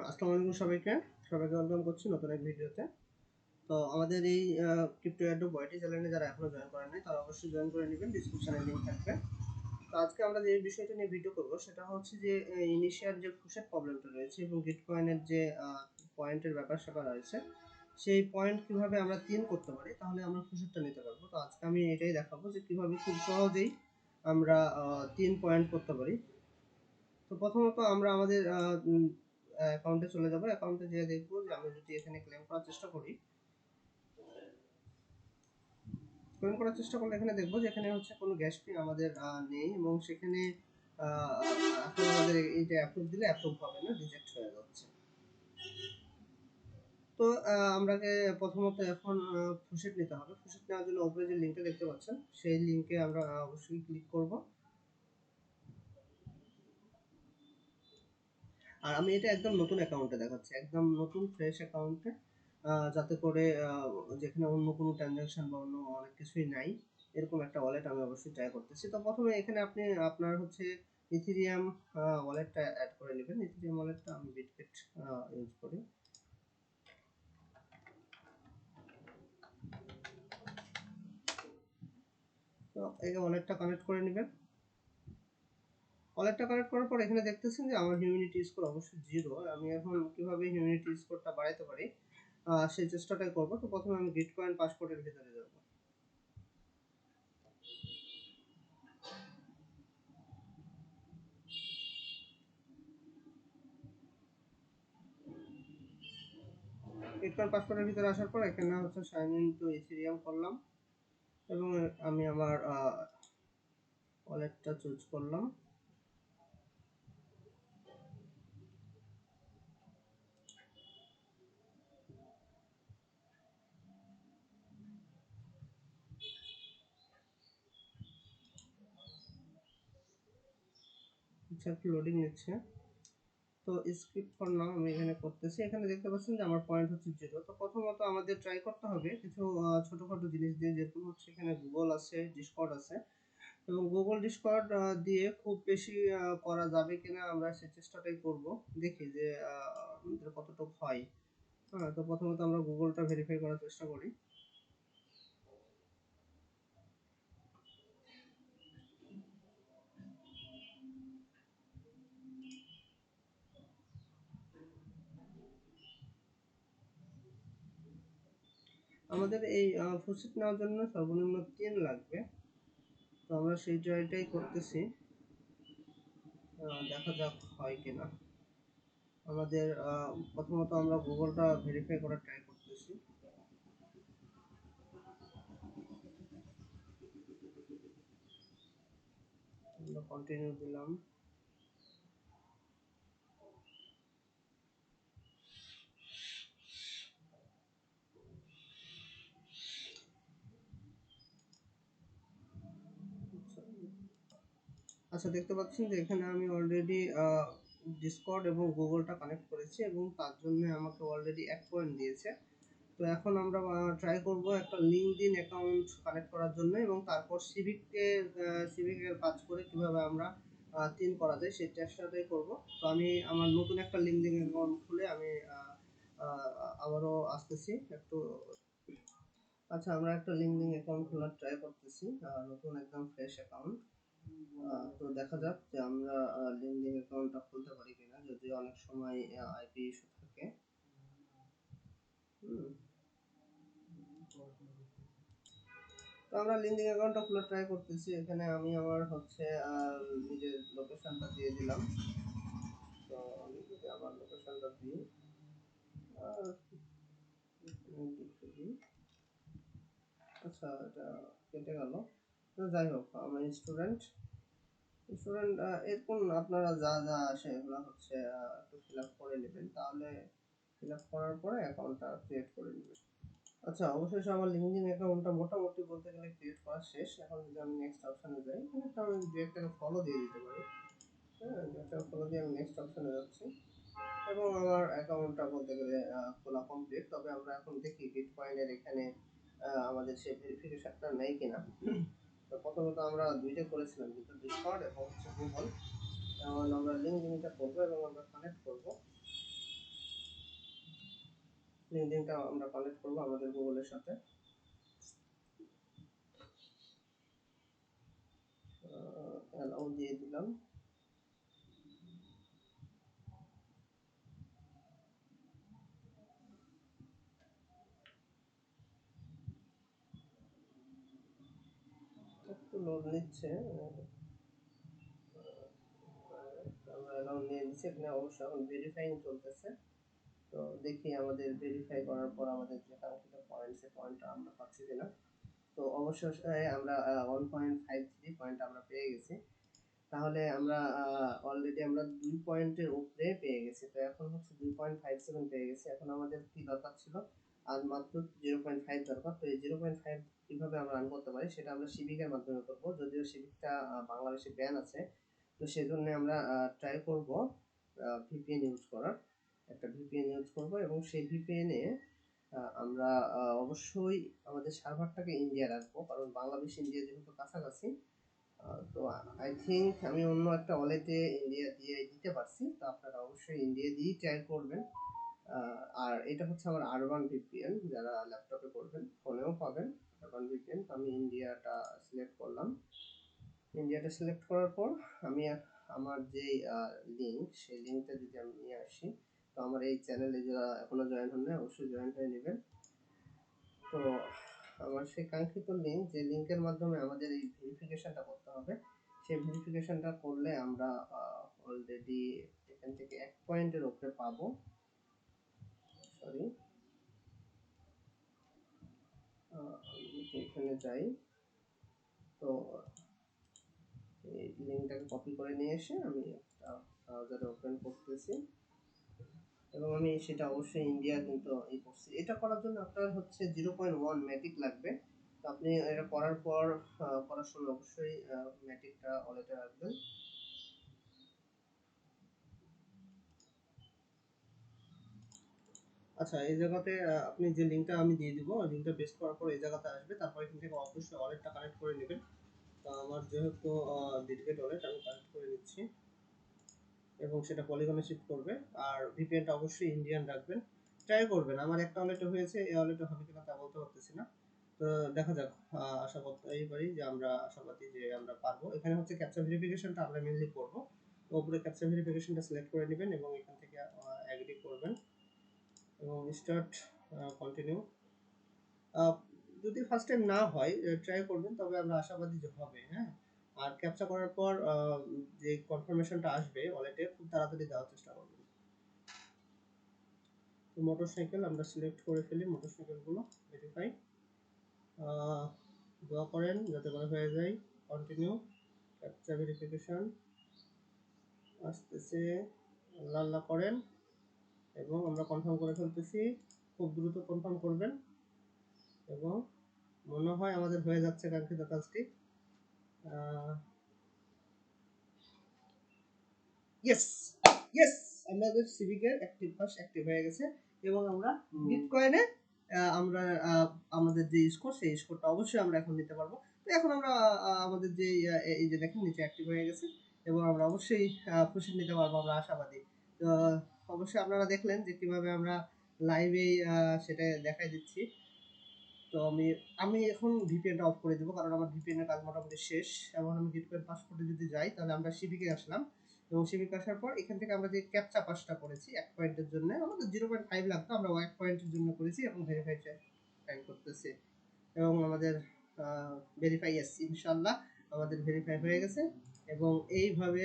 আসসালামু আলাইকুম সবাইকে। সবাইকে ওয়েলকাম করছি নতুন এক ভিডিওতে। তো আমাদের এই ক্রিপ্টো অ্যাডো বইটি চ্যানেলে যারা এখনো জয়েন করেন নাই তারা অবশ্যই জয়েন করে নেবেন, ডিসক্রিপশনে লিংক থাকবে। তো আজকে আমরা যে বিষয়টা নিয়ে ভিডিও করব সেটা হচ্ছে যে ইনিশিয়াল যে ফুসেট প্রবলেমটা রয়েছে এবং বিটকয়েনের যে পয়েন্টের ব্যাপার-স্যাপার রয়েছে, সেই পয়েন্ট কিভাবে আমরা ৩ করতে পারি তাহলে আমরা ফুসেটটা নিতে পারবো। তো আজকে আমি এটাই দেখাবো যে কিভাবে খুব সহজেই আমরা ৩ পয়েন্ট করতে পারি। তো প্রথমত আমরা আমাদের অ্যাকাউন্টে চলে যাব। অ্যাকাউন্টে যেয়ে দেখব যে আমরা যদি এখানে ক্লেম করার চেষ্টা করি, ক্লেম করার চেষ্টা করলে এখানে দেখব যে এখানে হচ্ছে কোনো গ্যাস ফি আমাদের নেই এবং সেখানে এখন আমাদের এই যে অ্যাপ্রুভ দিলে অ্যাপ্রুভ হবে না, রিজেক্ট হয়ে যাচ্ছে। তো আমরাকে প্রথমত এখন ফুসেট নিতে হবে। ফুসেট নেওয়ার জন্য উপরে যে লিঙ্কটা দেখতে পাচ্ছেন সেই লিঙ্কে আমরা অবশ্যই ক্লিক করব। আর আমি এটা একদম নতুন অ্যাকাউন্টে দেখাচ্ছি, একদম নতুন ফ্রেশ অ্যাকাউন্টে, যাতে করে যেখানে অন্য কোনো ট্রানজাকশন বা অন্য অনেক কিছুই নাই এরকম একটা ওয়ালেট আমি অবশ্যই ট্রাই করতেছি। তো প্রথমে এখানে আপনি আপনার হচ্ছে ইথেরিয়াম ওয়ালেটটা অ্যাড করে নেবেন। ইথেরিয়াম ওয়ালেটটা আমি বিটগেট ইউজ করি। তো এই ওয়ালেটটা কানেক্ট করে নেবেন। ওয়ালেটটা কানেক্ট করার পর এখানে দেখতেছেন যে আমার হিউম্যানিটি স্কোর অবশ্যই 0। আমি এখন কিভাবে হিউম্যানিটি স্কোরটা বাড়াইতে পারি সেই চেষ্টাটাই করব। তো প্রথমে আমি বিটকয়েন পাসপোর্টের ভিতরে যাব। বিটকয়েন পাসপোর্টের ভিতরে আসার পর এখানে হচ্ছে সাইন ইন টু ইথেরিয়াম করলাম এবং আমি আমার ওয়ালেটটা চুজ করলাম। আচ্ছা, একটু লোডিং নিচ্ছে। তো স্কিপ ফর নাও আমি এখানে করতেছি। এখানে দেখতে পাচ্ছেন যে আমার পয়েন্ট হচ্ছে 0। তো প্রথমত আমাদের ট্রাই করতে হবে কিছু ছোটখাটো জিনিস দিয়ে, যেরকম হচ্ছে এখানে গুগল আছে, ডিসকর্ড আছে এবং গুগল ডিসকর্ড দিয়ে খুব বেশি করা যাবে কিনা আমরা সেই চেষ্টাটাই করব। দেখি যে আমাদের কতটুকু হয়। হ্যাঁ, তো প্রথমত আমরা গুগলটা ভেরিফাই করার চেষ্টা করি। আমাদের এই ফুসিট নেওয়ার জন্য সর্বনিম্ন 3 লাগবে। তো আমরা সেই ট্রাইটাই করতেছি। দেখা যাক হয় কিনা। আমাদের প্রথমত আমরা গুগলটা ভেরিফাই করার ট্রাই করতেছি। আমরা কন্টিনিউ দিলাম। আচ্ছা, দেখতে পাচ্ছেন যে এখানে আমি অলরেডি ডিসকর্ড এবং গুগলটা কানেক্ট করেছি এবং তার জন্য আমাকে অলরেডি 1 পয়েন্ট দিয়েছে। তো এখন আমরা ট্রাই করব একটা লিঙ্কডইন অ্যাকাউন্ট কানেক্ট করার জন্য এবং তারপর সিভিকের কাজ করে কিভাবে আমরা 3 করা যায় সেই চেষ্টাটাই করব। তো আমি আমার নতুন একটা লিঙ্কডইন অ্যাকাউন্ট খুলে আমি আবারও আসতেছি একটু। আচ্ছা, আমরা একটা লিঙ্কডইন অ্যাকাউন্ট খোলার ট্রাই করতেছি, নতুন একদম ফ্রেশ অ্যাকাউন্ট। তো দেখা যাক যে আমরা লিঙ্কডইন অ্যাকাউন্টটা খুলতে পারি কিনা, যদিও অনেক সময় আইপি ইস্যু থাকে। হুম। তো আমরা লিঙ্কডইন অ্যাকাউন্টটা খোলার ট্রাই করতেছি। এখানে আমি আমার হচ্ছে নিজের লোকেশনটা দিয়ে দিলাম। তো আমি যদি আমার লোকেশনটা দিই, আহ, দিই। আচ্ছা, এটা কেটে গেল। তো যাই হোক, আমি স্টুডেন্ট। স্টুডেন্ট এরকম আপনারা যা যা আসে এগুলো হচ্ছে একটু ফিল আপ করে নেবেন, তাহলে ফিল আপ করার পরে অ্যাকাউন্টটা ক্রিয়েট করে নেবেন। আচ্ছা, অবশেষে আমার লিঙ্কডইন অ্যাকাউন্টটা মোটামুটি বলতে গেলে ক্রিয়েট করা শেষ। এখন যদি আমি নেক্সট অপশনে যাই, এখানে তো আমি দু একটাকে ফলো দিয়ে দিতে পারি। হ্যাঁ, দু একটা ফলো দিয়ে আমি নেক্সট অপশনে যাচ্ছি এবং আমার অ্যাকাউন্টটা বলতে গেলে খোলা কমপ্লিট। তবে আমরা এখন দেখি বিটকয়েনের এখানে আমাদের সেই ভেরিফিকেশনটা নেই কিনা। তো প্রথমত আমরা দুইটা করেছিলাম, কিন্তু ডিসকর্ড এবং হচ্ছে গুগল। যেমন আমরা লিঙ্কডইনটা করবো এবং আমরা কানেক্ট করবো। লিঙ্কটা আমরা কানেক্ট করব আমাদের গুগলের সাথে। অ্যালাউ দিয়ে দিলাম। একটু লোড নিচ্ছে, আমরা অ্যালাউ নিয়ে দিচ্ছি। এখানে অবশ্য এখন ভেরিফাইং চলতেছে। তো দেখি আমাদের ভেরিফাই করার পর আমাদের যে কাঙ্ক্ষিত পয়েন্ট, সে পয়েন্টটা আমরা পাচ্ছি কিনা। তো অবশ্যই আমরা 1.53 পয়েন্ট আমরা পেয়ে গেছি। তাহলে আমরা অলরেডি আমরা 2 পয়েন্টের উপরে পেয়ে গেছি। তো এখন হচ্ছে 2.57 পেয়ে গেছি। এখন আমাদের কি দরকার ছিল, আর মাত্র 0.5 দরকার। তো এই 0.5 কিভাবে আমরা রান করতে পারি সেটা আমরা সিভিকের মাধ্যমে করব। যদিও সিভিকটা বাংলাদেশে ব্যান আছে, তো সেজন্য আমরা ট্রাই করব ভিপিএন ইউজ করার। একটা ভিপিএন ইউজ করব এবং সেই ভিপিএনে আমরা অবশ্যই আমাদের সার্ভারটাকে ইন্ডিয়া রাখবো, কারণ বাংলাদেশ ইন্ডিয়া যেহেতু কাছাকাছি। তো আই থিঙ্ক আমি অন্য একটা ওয়ালেটে ইন্ডিয়া দিয়ে দিতে পারছি। তো আপনারা অবশ্যই ইন্ডিয়া দিয়েই ট্রাই করবেন। আর এটা হচ্ছে আমার আরবান ভিপিএন, যারা ল্যাপটপে করবেন ফোনেও পাবেন আরবান ভিপিএন। তো আমি ইন্ডিয়াটা সিলেক্ট করলাম। ইন্ডিয়াটা সিলেক্ট করার পর আমি আমার যে লিঙ্ক, সেই লিঙ্কটা যদি আমি নিয়ে আসি, তো আমার এই চ্যানেলে যারা এখনো জয়েন হন না অবশ্যই জয়েন হয়ে নেবেন। তো আমার সেই কাঙ্ক্ষিত লিঙ্ক, যে লিঙ্কের মাধ্যমে আমাদের এই ভেরিফিকেশনটা করতে হবে, সেই ভেরিফিকেশনটা করলে আমরা অলরেডি এখান থেকে 1 পয়েন্টের উপরে পাবো। সরি, আমি এখানে যাই। তো এই লিঙ্কটাকে কপি করে নিয়ে এসে আমি একটা ব্রাউজারে ওপেন করতেছি এবং আমি সেটা অবশ্যই ইন্ডিয়া কিন্তু এই করছি। এটা করার জন্য আপনার হচ্ছে 0.1 ম্যাটিক লাগবে। তো আপনি এটা করার পর করার সময় অবশ্যই ম্যাটিকটা ওয়ালেটে রাখবেন। আচ্ছা, এই জায়গাতে আপনি যে লিঙ্কটা আমি দিয়ে দিব, ওই লিঙ্কটা পেস্ট করার পর এই জায়গাতে আসবে। তারপর এখান থেকে অবশ্যই ওয়ালেটটা কানেক্ট করে নেবেন। তো আমার যেহেতু ডেডিকেট ওয়ালেট, আমি কানেক্ট করে নিচ্ছি এবং সেটা পলিগনে শিফট করবে। আর ভিপিএনটা অবশ্যই ইন্ডিয়ান রাখবেন। ট্রাই করবেন। আমার একটা ওয়ালেটে হয়েছে, এই ওয়ালেটে হবে কিনা তা বলতে পারতেছি না। তো দেখা যাক, আশা করতেই পারি যে আমরা আশাবাদী যে আমরা পারবো। এখানে হচ্ছে ক্যাপচা ভেরিফিকেশনটা আমরা মেইনলি করব। তো উপরে ক্যাপচা ভেরিফিকেশনটা সিলেক্ট করে নেবেন এবং এখান থেকে এগ্রি করবেন এবং স্টার্ট কন্টিনিউ। যদি ফার্স্ট টাইম না হয় ট্রাই করবেন, তবে আমরা আশাবাদী যে হবে। হ্যাঁ, আর ক্যাপচা করার পর যে কনফার্মেশনটা আসবে ওয়ালেটে, খুব তাড়াতাড়ি দেওয়ার চেষ্টা করবেন। তো মোটরসাইকেল আমরা সিলেক্ট করে ফেলি, মোটরসাইকেলগুলো ভেরিফাই দোয়া করেন যাতে করে হয়ে যায়। কন্টিনিউ ক্যাপচা ভেরিফিকেশন আসতেছে, আল্লাহ আল্লাহ করেন এবং আমরা কনফার্ম করে ফেলতেছি। খুব দ্রুত কনফার্ম করবেন এবং মনে হয় আমাদের হয়ে যাচ্ছে কাঙ্ক্ষিত কাজটি। ইয়েস, ইয়েস, আমাদের সিভিকের অ্যাক্টিভ পাস অ্যাক্টিভ হয়ে গেছে এবং আমরা বিটকয়েনে আমরা আমাদের যে স্কোর, সেই স্কোরটা অবশ্যই আমরা এখন নিতে পারবো। তো এখন আমরা আমাদের যে এই যে দেখেন নিচে অ্যাক্টিভ হয়ে গেছে এবং আমরা অবশ্যই খুশি নিতে পারবো, আমরা আশাবাদী। তো অবশ্যই আপনারা দেখলেন যে কিভাবে আমরা লাইভে সেটা দেখাই দিচ্ছি। তো আমি এখন ভিপিএনটা অফ করে দেবো, কারণ আমার ভিপিএন এর কাজ মোটামুটি শেষ। এবং আমি বিটকয়েন পাসপোর্টে যদি যাই, তাহলে আমরা সিভিকে আসলাম এবং সিভিকে আসার পর এখান থেকে আমরা যে ক্যাপচা পাসটা করেছি 1 পয়েন্টের জন্য, আমাদের 0.5 লাগতো, আমরা 1 পয়েন্টের জন্য করেছি এবং ভেরিফাই টাইম করতেছি এবং আমাদের ভেরিফাই, ইনশাআল্লাহ আমাদের ভেরিফাই হয়ে গেছে। এবং এইভাবে